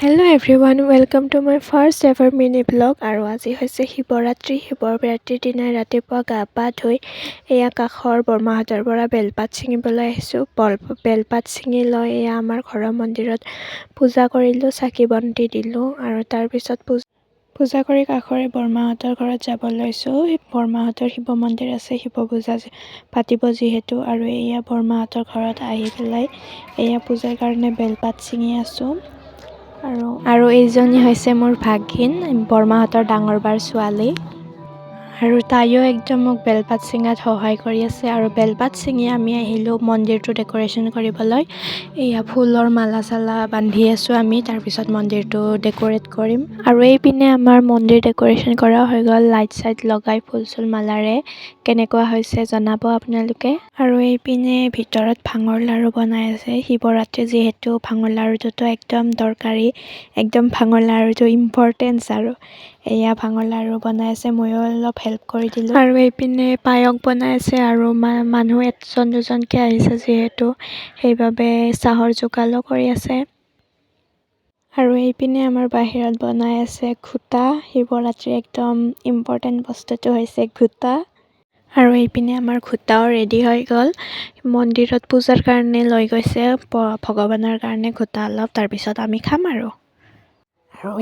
Hello everyone, welcome to my first ever mini vlog আৰু আজি হৈছে শিৱৰাত্ৰিৰ দিনা ৰাতিপুৱা গা পা ধুই এয়া কাষৰ বৰমাহঁতৰ পৰা বেলপাত ছিঙিবলৈ আহিছোঁ। বেলপাত ছিঙি লৈ এয়া আমাৰ ঘৰৰ মন্দিৰত পূজা কৰিলোঁ, চাকি বন্তি দিলোঁ আৰু তাৰপিছত পূজা কৰি কাষৰে বৰমাহঁতৰ ঘৰত যাব লৈছোঁ। বৰমাহঁতৰ শিৱ মন্দিৰ আছে, শিৱ পূজা পাতিব যিহেতু, আৰু এয়া বৰমাহঁতৰ ঘৰত আহি পেলাই এয়া পূজাৰ কাৰণে বেলপাত ছিঙি আছোঁ। আৰু এইজনী হৈছে মোৰ ভাগিন, বৰমাহঁতৰ ডাঙৰ বাৰ ছোৱালী, আৰু তাইও একদম মোক বেলপাত ছিঙাত সহায় কৰি আছে। আৰু বেলপাত ছিঙি আমি আহিলোঁ মন্দিৰটো ডেক'ৰেশ্যন কৰিবলৈ। এয়া ফুলৰ মালা চালা বান্ধি আছোঁ আমি, তাৰপিছত মন্দিৰটো ডেক'ৰেট কৰিম। আৰু এইপিনে আমাৰ মন্দিৰ ডেক'ৰেশ্যন কৰা হৈ গ'ল, লাইট চাইট লগাই ফুল চুল মালাৰে। কেনেকুৱা হৈছে জনাব আপোনালোকে। আৰু এইপিনে ভিতৰত ভাঙৰ লাড়ু বনাই আছে, শিৱৰাত্ৰি যিহেতু ভাঙৰ লাড়ুটোতো একদম দৰকাৰী, একদম ভাঙৰ লাড়ুটো ইম্পৰ্টেঞ্চ। আৰু এয়া ভাঙৰ লাড়ু বনাই আছে, ময়ো অলপ হেল্প কৰি দিলোঁ। আৰু এইপিনে পায়স বনাই আছে, আৰু মানুহ এজন দুজনকৈ আহিছে যিহেতু সেইবাবে চাহৰ যোগালো কৰি আছে। আৰু এইপিনে আমাৰ বাহিৰত বনাই আছে ঘোটা, শিৱৰাত্ৰিৰ একদম ইম্পৰ্টেণ্ট বস্তুটো হৈছে ঘোটা। আৰু এইপিনে আমাৰ ঘোটাও ৰেডি হৈ গ'ল, মন্দিৰত পূজাৰ কাৰণে লৈ গৈছে ভগৱানৰ কাৰণে ঘোটা অলপ, তাৰপিছত আমি খাম আৰু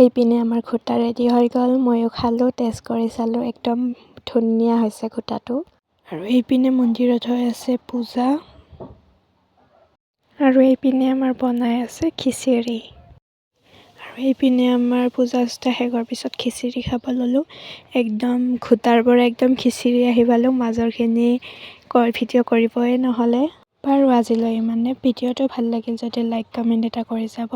এইপিনে আমাৰ ঘোটা ৰেডি হৈ গ'ল, ময়ো খালোঁ, টেষ্ট কৰি চালোঁ, একদম ধুনীয়া হৈছে ঘোটাটো। আৰু এইপিনে মন্দিৰত হৈ আছে পূজা, আৰু এইপিনে আমাৰ বনাই আছে খিচিৰি। আৰু এইপিনে আমাৰ পূজা শেষ হোৱাৰ পিছত খিচিৰি খাব ল'লোঁ। একদম ঘোটাৰ পৰা একদম খিচিৰি আহি পালোঁ, মাজৰখিনি ভিডিঅ' কৰিবই নহ'লে। বাৰু আজিলৈ ইমানে। ভিডিঅ'টো ভাল লাগিল যদি লাইক কমেণ্ট এটা কৰি যাব।